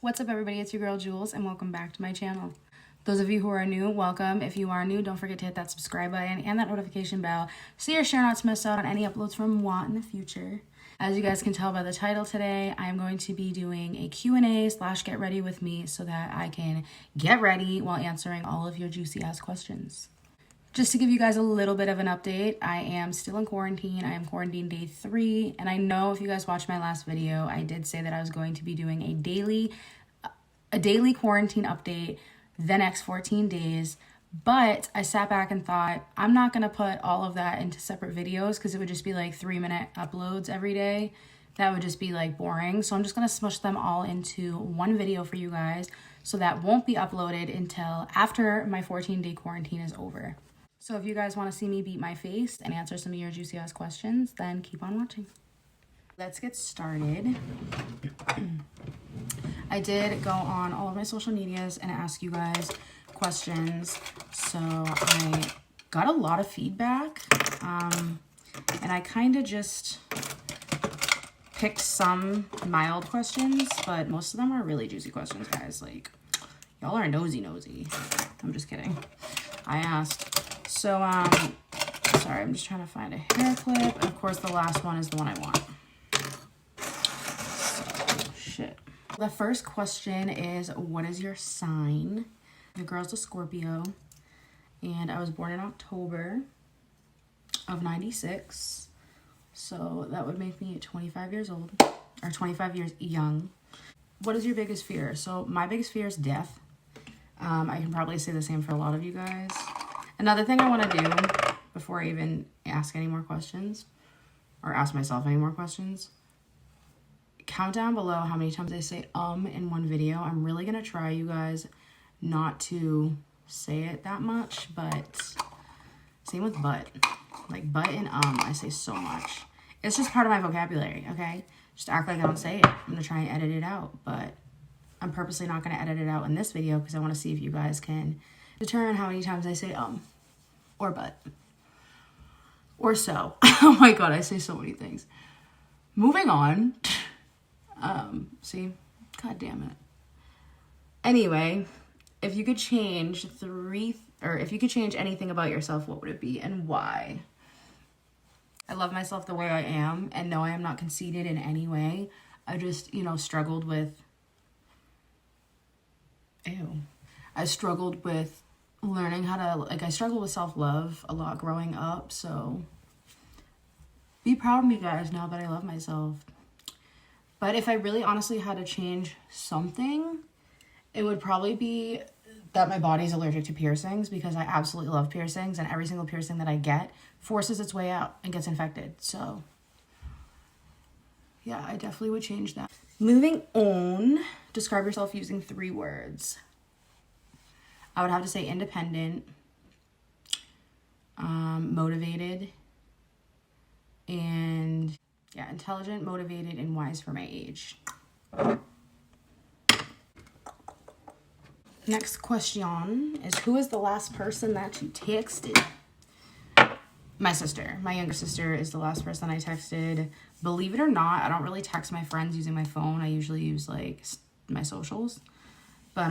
What's up everybody, it's your girl Jules and welcome back to my channel. Those of you who are new, welcome. If you are new, don't forget to hit that subscribe button and that notification bell so you're sure not to miss out on any uploads from moi in the future. As you guys can tell by the title today, I am going to be doing a Q&A / get ready with me so that I can get ready while answering all of your juicy ass questions. Just to give you guys a little bit of an update, I am still in quarantine. I am quarantine day 3, and I know if you guys watched my last video, I did say that I was going to be doing a daily quarantine update the next 14 days, but I sat back and thought, I'm not going to put all of that into separate videos because it would just be like 3-minute uploads every day. That would just be like boring. So I'm just going to smush them all into one video for you guys. So that won't be uploaded until after my 14-day quarantine is over. So if you guys want to see me beat my face and answer some of your juicy ass questions, then keep on watching. Let's get started. I did go on all of my social medias and ask you guys questions. So I got a lot of feedback. And I kind of just picked some mild questions, but most of them are really juicy questions, guys. Like, y'all are nosy. I'm just kidding. I asked. So, sorry, I'm just trying to find a hair clip. And of course, the last one is the one I want. So, shit. The first question is, what is your sign? The girl's a Scorpio, and I was born in October of 96. So that would make me 25 years old, or 25 years young. What is your biggest fear? So my biggest fear is death. I can probably say the same for a lot of you guys. Another thing I want to do before I even ask any more questions, or ask myself any more questions, count down below how many times I say in one video. I'm really going to try, you guys, not to say it that much, but same with but. Like but and I say so much. It's just part of my vocabulary, okay? Just act like I don't say it. I'm going to try and edit it out, but I'm purposely not going to edit it out in this video because I want to see if you guys can determine how many times I say or but or so. Oh my god, I say so many things. Moving on. See, god damn it. Anyway, if you could change if you could change anything about yourself, what would it be and why? I love myself the way I am, and no, I am not conceited in any way. I just, struggled with I struggled with learning how to, I struggled with self-love a lot growing up, so be proud of me, guys, now that I love myself. But if I really honestly had to change something, it would probably be that my body's allergic to piercings, because I absolutely love piercings, and every single piercing that I get forces its way out and gets infected. So yeah, I definitely would change that. Moving on, describe yourself using 3 words. I would have to say independent, motivated, and yeah, intelligent, motivated, and wise for my age. Next question is, who is the last person that you texted? My sister. My younger sister is the last person I texted. Believe it or not, I don't really text my friends using my phone. I usually use my socials. But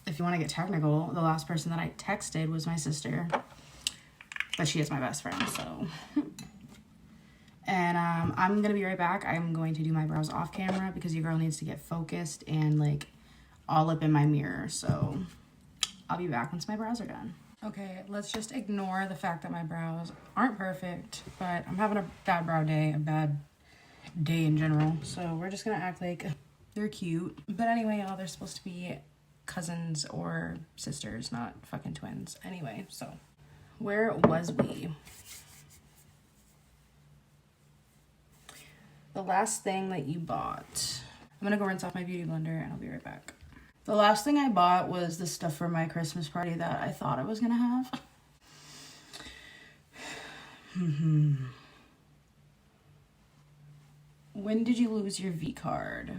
if you want to get technical, the last person that I texted was my sister. But she is my best friend, so. And I'm going to be right back. I'm going to do my brows off camera because your girl needs to get focused and all up in my mirror. So I'll be back once my brows are done. Okay, let's just ignore the fact that my brows aren't perfect, but I'm having a bad brow day, a bad day in general. So we're just going to act like they're cute. But anyway, y'all, they're supposed to be cousins or sisters, not fucking twins. Anyway, so where was we? The last thing that you bought. I'm gonna go rinse off my beauty blender and I'll be right back. The last thing I bought was the stuff for my Christmas party that I thought I was gonna have. When did you lose your V card?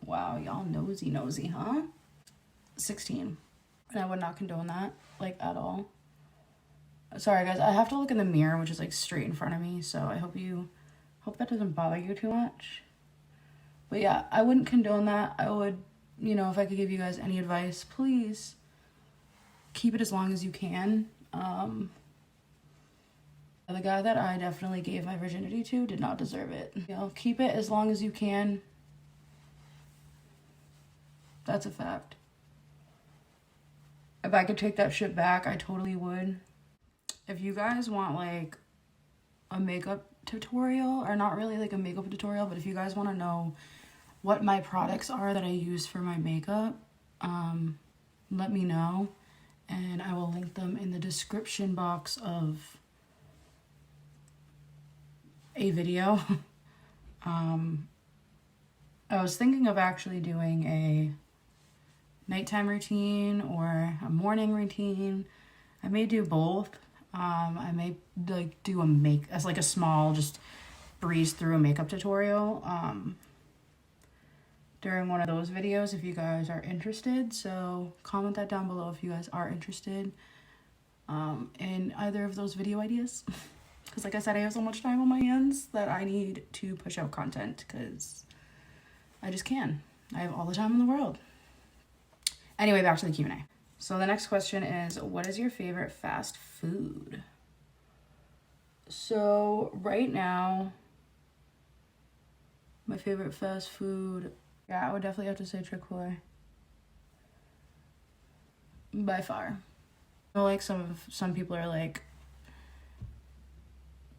Wow, y'all nosy, huh? 16. And I would not condone that, at all. Sorry, guys, I have to look in the mirror, which is, straight in front of me, so I hope that doesn't bother you too much. But yeah, I wouldn't condone that. I would, you know, if I could give you guys any advice, please keep it as long as you can. The guy that I definitely gave my virginity to did not deserve it. You know, keep it as long as you can. That's a fact. If I could take that shit back, I totally would. If you guys want like a makeup tutorial, or not really like a makeup tutorial, but if you guys want to know what my products are that I use for my makeup, let me know, and I will link them in the description box of a video. I was thinking of actually doing a nighttime routine or a morning routine. I may do both. I may like do a small, just breeze through a makeup tutorial during one of those videos if you guys are interested. So comment that down below if you guys are interested in either of those video ideas. Because like I said, I have so much time on my hands that I need to push out content because I just can. I have all the time in the world. Anyway, back to the Q&A. So the next question is, what is your favorite fast food? So right now, my favorite fast food, yeah, I would definitely have to say Chick-fil-A. By far. I know like some people are like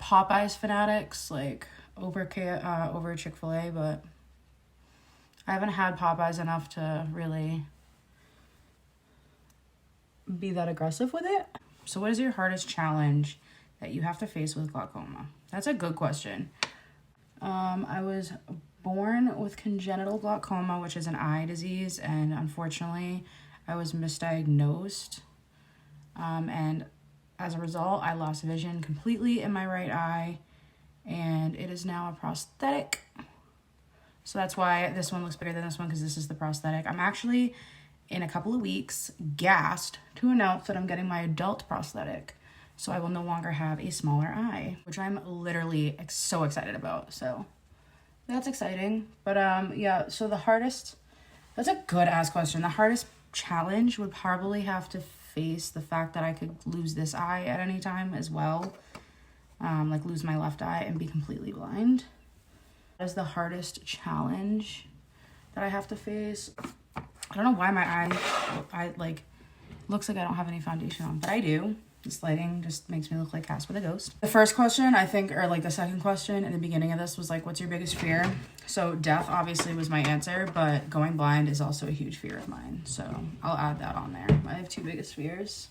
Popeyes fanatics, like over Chick-fil-A, but I haven't had Popeyes enough to really be that aggressive with it. So what is your hardest challenge that you have to face with glaucoma? That's a good question. I was born with congenital glaucoma, which is an eye disease, and unfortunately I was misdiagnosed, and as a result I lost vision completely in my right eye, and it is now a prosthetic. So that's why this one looks bigger than this one, because this is the prosthetic. I'm actually in a couple of weeks gassed to announce that I'm getting my adult prosthetic, so I will no longer have a smaller eye, which I'm literally so excited about. So that's exciting. But yeah, so that's a good ass question. The hardest challenge would probably have to face the fact that I could lose this eye at any time as well, like lose my left eye and be completely blind. That is the hardest challenge that I have to face. I don't know why my eye like looks like I don't have any foundation on, but I do. This lighting just makes me look like Casper the Ghost. The first question, I think, or like the second question in the beginning of this was like, what's your biggest fear? So death obviously was my answer, but going blind is also a huge fear of mine. So I'll add that on there. I have two biggest fears.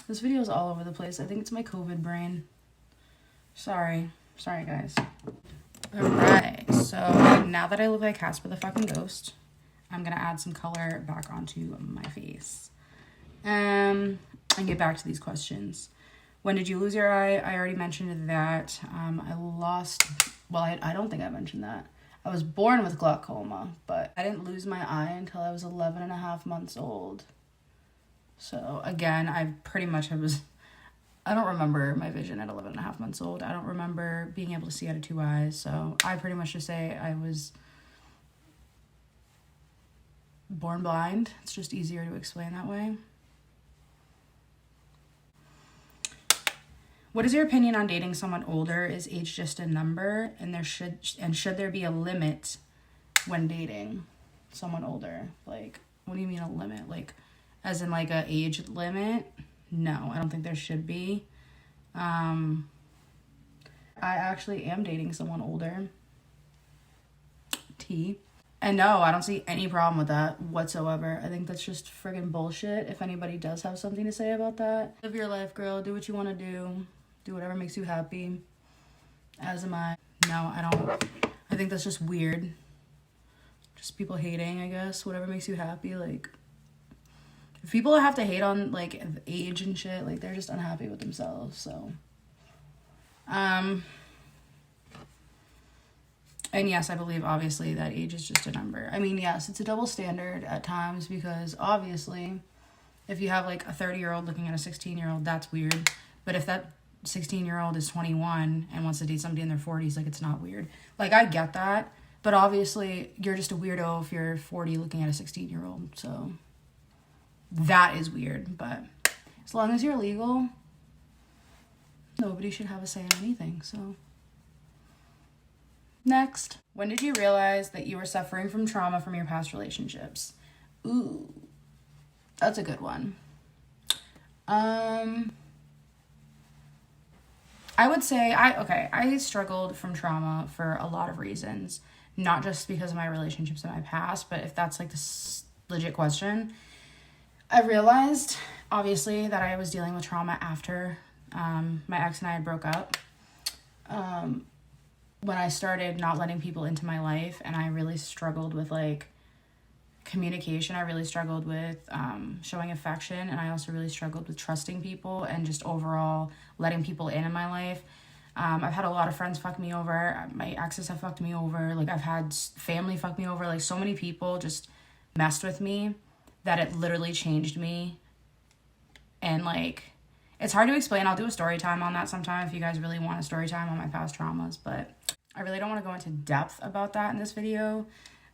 This video is all over the place. I think it's my COVID brain. Sorry guys. All right, so now that I look like Casper the fucking Ghost, I'm gonna add some color back onto my face. And get back to these questions. When did you lose your eye? I already mentioned that. I don't think I mentioned that. I was born with glaucoma, but I didn't lose my eye until I was 11 and a half months old. So again, I don't remember my vision at 11 and a half months old. I don't remember being able to see out of two eyes. So I pretty much just say I was born blind. It's just easier to explain that way. What is your opinion on dating someone older? Is age just a number, and should there be a limit when dating someone older? Like, what do you mean a limit? Like, as in like a age limit? No, I don't think there should be. I actually am dating someone older. And no, I don't see any problem with that whatsoever. I think that's just friggin' bullshit. If anybody does have something to say about that, live your life, girl. Do what you want to do. Do whatever makes you happy. As am I. No, I don't. I think that's just weird. Just people hating, I guess. Whatever makes you happy. Like, if people have to hate on, like, age and shit, like, they're just unhappy with themselves, so. And yes, I believe, obviously, that age is just a number. I mean, yes, it's a double standard at times because, obviously, if you have, like, a 30-year-old looking at a 16-year-old, that's weird. But if that 16-year-old is 21 and wants to date somebody in their 40s, like, it's not weird. Like, I get that, But obviously, you're just a weirdo if you're 40 looking at a 16-year-old. So that is weird. But as long as you're legal, nobody should have a say in anything. So next, when did you realize that you were suffering from trauma from your past relationships? Ooh, that's a good one. I would say I struggled from trauma for a lot of reasons, not just because of my relationships in my past, but if that's like this legit question, I realized obviously that I was dealing with trauma after my ex and I had broke up. When I started not letting people into my life, and I really struggled with like communication. I really struggled with showing affection, and I also really struggled with trusting people and just overall letting people in my life. I've had a lot of friends fuck me over. My exes have fucked me over. Like, I've had family fuck me over. Like, so many people just messed with me that it literally changed me. And like, it's hard to explain. I'll do a story time on that sometime if you guys really want a story time on my past traumas, but I really don't want to go into depth about that in this video.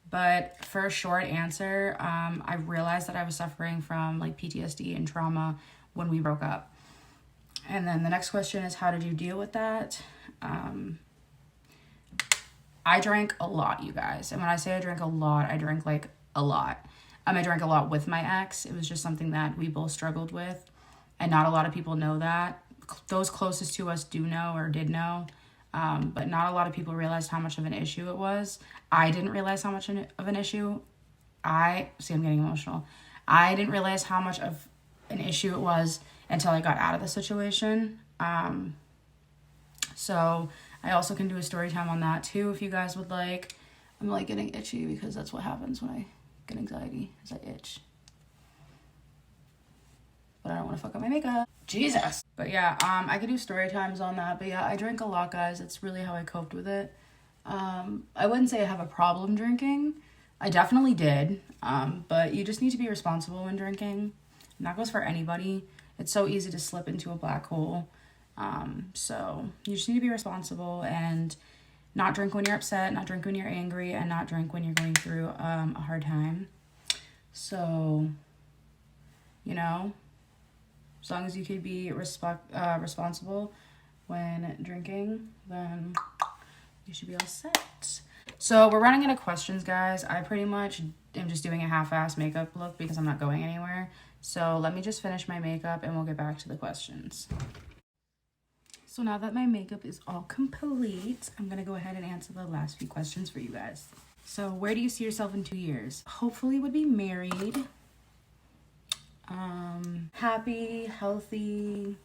But for a short answer, I realized that I was suffering from like PTSD and trauma when we broke up. And then the next question is, how did you deal with that? I drank a lot, you guys. And when I say I drank a lot, I drank like a lot. I drank a lot with my ex. It was just something that we both struggled with. And not a lot of people know that. Those closest to us do know or did know. But not a lot of people realized how much of an issue it was. I didn't realize how much of an issue. I'm getting emotional. I didn't realize how much of an issue it was until I got out of the situation. So I also can do a story time on that too, if you guys would like. I'm like getting itchy because that's what happens when I get anxiety, is I itch. But I don't want to fuck up my makeup. Jesus. But yeah, I could do story times on that. But yeah, I drank a lot, guys. It's really how I coped with it. I wouldn't say I have a problem drinking. I definitely did. But you just need to be responsible when drinking. And that goes for anybody. It's so easy to slip into a black hole. So you just need to be responsible and not drink when you're upset, not drink when you're angry, and not drink when you're going through a hard time. So, you know, as long as you can be responsible when drinking, then you should be all set. So we're running out of questions, guys. I pretty much am just doing a half-ass makeup look because I'm not going anywhere. So let me just finish my makeup and we'll get back to the questions. So now that my makeup is all complete, I'm going to go ahead and answer the last few questions for you guys. So where do you see yourself in 2 years? Hopefully would be married. Happy, healthy.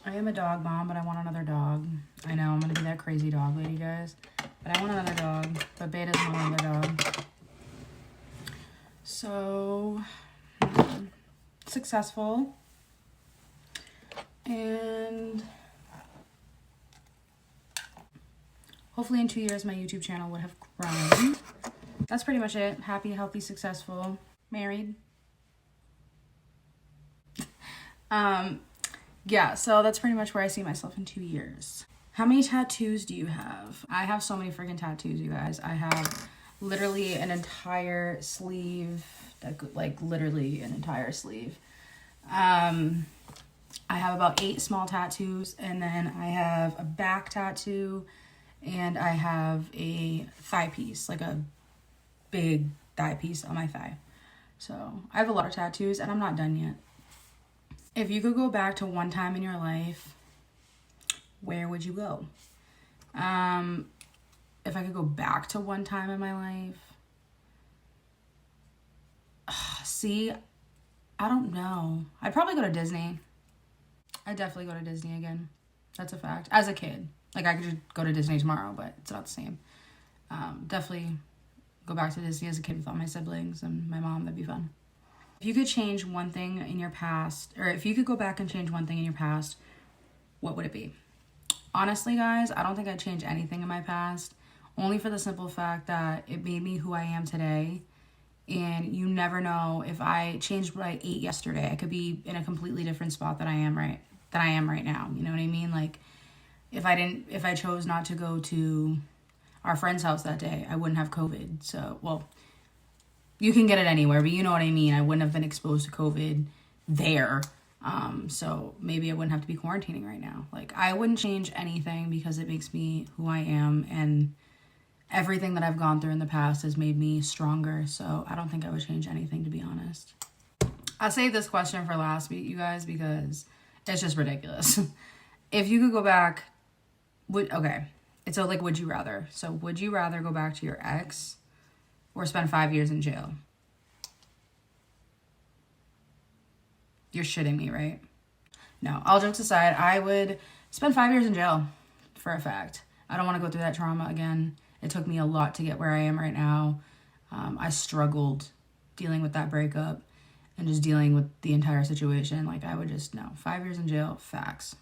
I am a dog mom, but I want another dog. I know I'm gonna be that crazy dog lady, guys, but I want another dog. But Beta's want another dog. So successful, and hopefully in 2 years my YouTube channel would have grown. That's pretty much it. Happy, healthy, successful, married. Yeah, so that's pretty much where I see myself in 2 years. How many tattoos do you have? I have so many freaking tattoos, you guys. I have literally an entire sleeve, like literally an entire sleeve. I have about 8 small tattoos, and then I have a back tattoo, and I have a thigh piece, like a big thigh piece on my thigh. So I have a lot of tattoos, and I'm not done yet. If you could go back to one time in your life, where would you go? If I could go back to one time in my life, see, I don't know. I'd probably go to Disney. I'd definitely go to Disney again. That's a fact. As a kid. Like, I could just go to Disney tomorrow, but it's not the same. Definitely go back to Disney as a kid with all my siblings and my mom. That'd be fun. If you could change one thing in your past, or if you could go back and change one thing in your past, what would it be? Honestly, guys, I don't think I'd change anything in my past, only for the simple fact that it made me who I am today. And you never know, if I changed what I ate yesterday, I could be in a completely different spot than I am right now. You know what I mean? Like, if I chose not to go to our friend's house that day, I wouldn't have COVID. So, well, you can get it anywhere, but you know what I mean. I wouldn't have been exposed to COVID there. So maybe I wouldn't have to be quarantining right now. Like, I wouldn't change anything because it makes me who I am, and everything that I've gone through in the past has made me stronger. So I don't think I would change anything, to be honest. I saved this question for last week, you guys, because it's just ridiculous. If you could go back, okay. So like, would you rather? So would you rather go back to your ex or spend 5 years in jail? You're shitting me, right? No, all jokes aside, I would spend 5 years in jail for a fact. I don't want to go through that trauma again. It took me a lot to get where I am right now. I struggled dealing with that breakup and just dealing with the entire situation. Like, I would just, no, 5 years in jail, facts.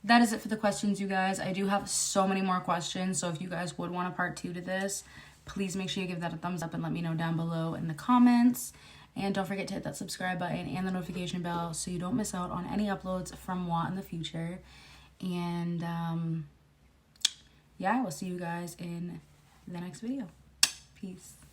That is it for the questions, you guys. I do have so many more questions, so if you guys would want a part 2 to this, please make sure you give that a thumbs up and let me know down below in the comments. And don't forget to hit that subscribe button and the notification bell so you don't miss out on any uploads from WA in the future. And yeah, I will see you guys in the next video. Peace.